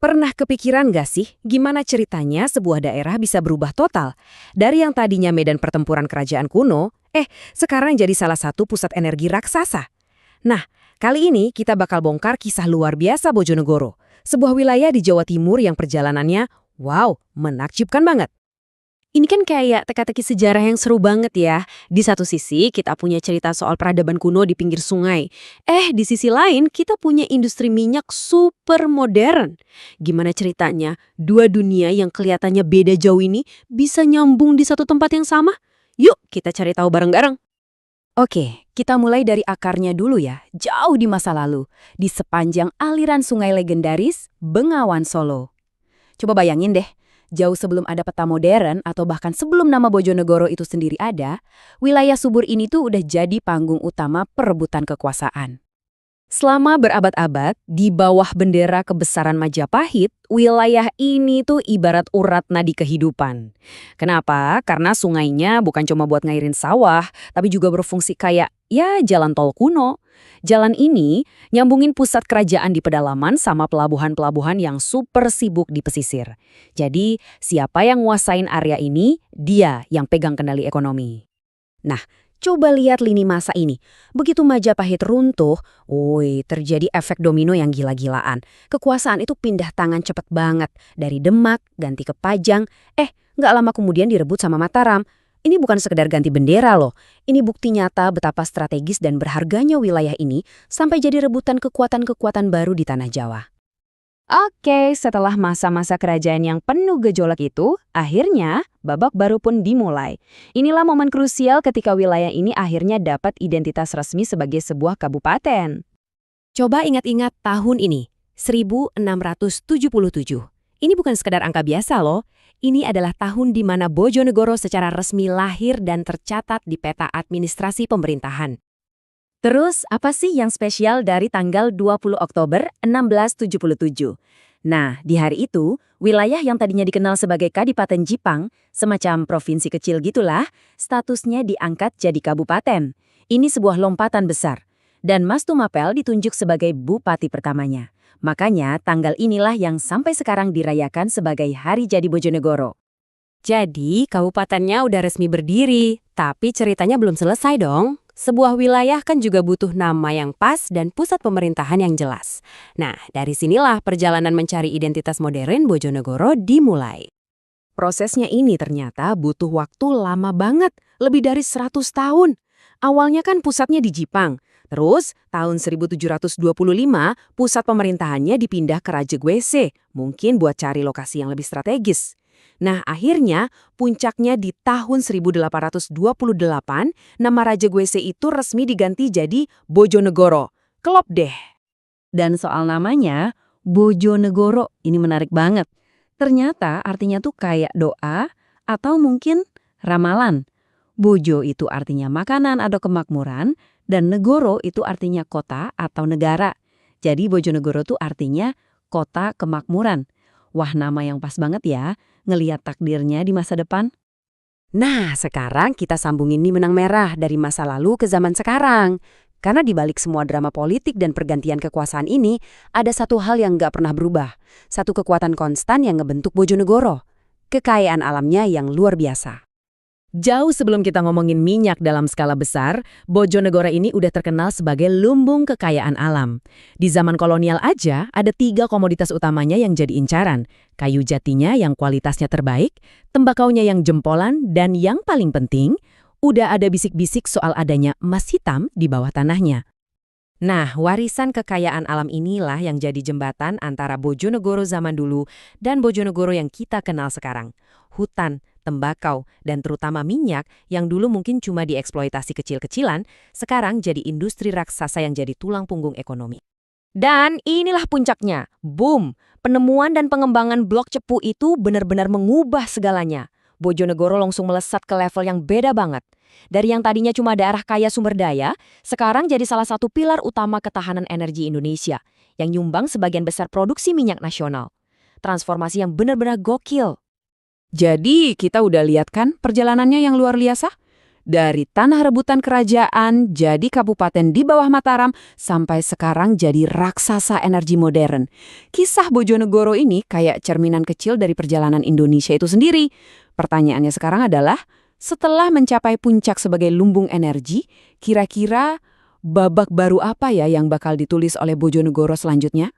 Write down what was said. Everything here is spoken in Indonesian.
Pernah kepikiran gak sih gimana ceritanya sebuah daerah bisa berubah total? Dari yang tadinya medan pertempuran kerajaan kuno, sekarang jadi salah satu pusat energi raksasa. Nah, kali ini kita bakal bongkar kisah luar biasa Bojonegoro. Sebuah wilayah di Jawa Timur yang perjalanannya, wow, menakjubkan banget. Ini kan kayak teka-teki sejarah yang seru banget ya. Di satu sisi, kita punya cerita soal peradaban kuno di pinggir sungai. Di sisi lain, kita punya industri minyak super modern. Gimana ceritanya, dua dunia yang kelihatannya beda jauh ini bisa nyambung di satu tempat yang sama? Yuk, kita cari tahu bareng-bareng. Oke, kita mulai dari akarnya dulu ya, jauh di masa lalu, di sepanjang aliran sungai legendaris Bengawan Solo. Coba bayangin deh, jauh sebelum ada peta modern atau bahkan sebelum nama Bojonegoro itu sendiri ada, wilayah subur ini tuh udah jadi panggung utama perebutan kekuasaan. Selama berabad-abad, di bawah bendera kebesaran Majapahit, wilayah ini tuh ibarat urat nadi kehidupan. Kenapa? Karena sungainya bukan cuma buat ngairin sawah, tapi juga berfungsi kayak, jalan tol kuno. Jalan ini nyambungin pusat kerajaan di pedalaman sama pelabuhan-pelabuhan yang super sibuk di pesisir. Jadi, siapa yang nguasain area ini, dia yang pegang kendali ekonomi. Nah, coba lihat lini masa ini. Begitu Majapahit runtuh, terjadi efek domino yang gila-gilaan. Kekuasaan itu pindah tangan cepet banget. Dari Demak, ganti ke Pajang. Nggak lama kemudian direbut sama Mataram. Ini bukan sekedar ganti bendera loh. Ini bukti nyata betapa strategis dan berharganya wilayah ini sampai jadi rebutan kekuatan-kekuatan baru di tanah Jawa. Oke, setelah masa-masa kerajaan yang penuh gejolak itu, akhirnya babak baru pun dimulai. Inilah momen krusial ketika wilayah ini akhirnya dapat identitas resmi sebagai sebuah kabupaten. Coba ingat-ingat tahun ini, 1677. Ini bukan sekedar angka biasa loh. Ini adalah tahun di mana Bojonegoro secara resmi lahir dan tercatat di peta administrasi pemerintahan. Terus, apa sih yang spesial dari tanggal 20 Oktober 1677? Nah, di hari itu, wilayah yang tadinya dikenal sebagai Kadipaten Jipang, semacam provinsi kecil gitulah, statusnya diangkat jadi kabupaten. Ini sebuah lompatan besar. Dan Mas Tumapel ditunjuk sebagai bupati pertamanya. Makanya, tanggal inilah yang sampai sekarang dirayakan sebagai Hari Jadi Bojonegoro. Jadi, kabupatennya udah resmi berdiri, tapi ceritanya belum selesai dong. Sebuah wilayah kan juga butuh nama yang pas dan pusat pemerintahan yang jelas. Nah, dari sinilah perjalanan mencari identitas modern Bojonegoro dimulai. Prosesnya ini ternyata butuh waktu lama banget, lebih dari 100 tahun. Awalnya kan pusatnya di Jipang. Terus, tahun 1725, pusat pemerintahannya dipindah ke Rajegwese, mungkin buat cari lokasi yang lebih strategis. Nah, akhirnya puncaknya di tahun 1828, nama Rajegwese itu resmi diganti jadi Bojonegoro. Klop deh. Dan soal namanya, Bojonegoro, ini menarik banget. Ternyata artinya tuh kayak doa atau mungkin ramalan. Bojo itu artinya makanan atau kemakmuran, dan negoro itu artinya kota atau negara. Jadi Bojonegoro tuh artinya kota kemakmuran. Wah, nama yang pas banget ya, ngeliat takdirnya di masa depan. Nah, sekarang kita sambungin nih benang merah dari masa lalu ke zaman sekarang. Karena di balik semua drama politik dan pergantian kekuasaan ini, ada satu hal yang nggak pernah berubah. Satu kekuatan konstan yang ngebentuk Bojonegoro. Kekayaan alamnya yang luar biasa. Jauh sebelum kita ngomongin minyak dalam skala besar, Bojonegoro ini udah terkenal sebagai lumbung kekayaan alam. Di zaman kolonial aja, ada 3 komoditas utamanya yang jadi incaran. Kayu jatinya yang kualitasnya terbaik, tembakaunya yang jempolan, dan yang paling penting, udah ada bisik-bisik soal adanya emas hitam di bawah tanahnya. Nah, warisan kekayaan alam inilah yang jadi jembatan antara Bojonegoro zaman dulu dan Bojonegoro yang kita kenal sekarang. Hutan, tembakau, dan terutama minyak yang dulu mungkin cuma dieksploitasi kecil-kecilan, sekarang jadi industri raksasa yang jadi tulang punggung ekonomi. Dan inilah puncaknya, boom! Penemuan dan pengembangan blok cepu itu benar-benar mengubah segalanya. Bojonegoro langsung melesat ke level yang beda banget. Dari yang tadinya cuma daerah kaya sumber daya, sekarang jadi salah satu pilar utama ketahanan energi Indonesia, yang nyumbang sebagian besar produksi minyak nasional. Transformasi yang benar-benar gokil. Jadi, kita udah lihat kan perjalanannya yang luar biasa? Dari tanah rebutan kerajaan jadi kabupaten di bawah Mataram sampai sekarang jadi raksasa energi modern. Kisah Bojonegoro ini kayak cerminan kecil dari perjalanan Indonesia itu sendiri. Pertanyaannya sekarang adalah, setelah mencapai puncak sebagai lumbung energi, kira-kira babak baru apa ya yang bakal ditulis oleh Bojonegoro selanjutnya?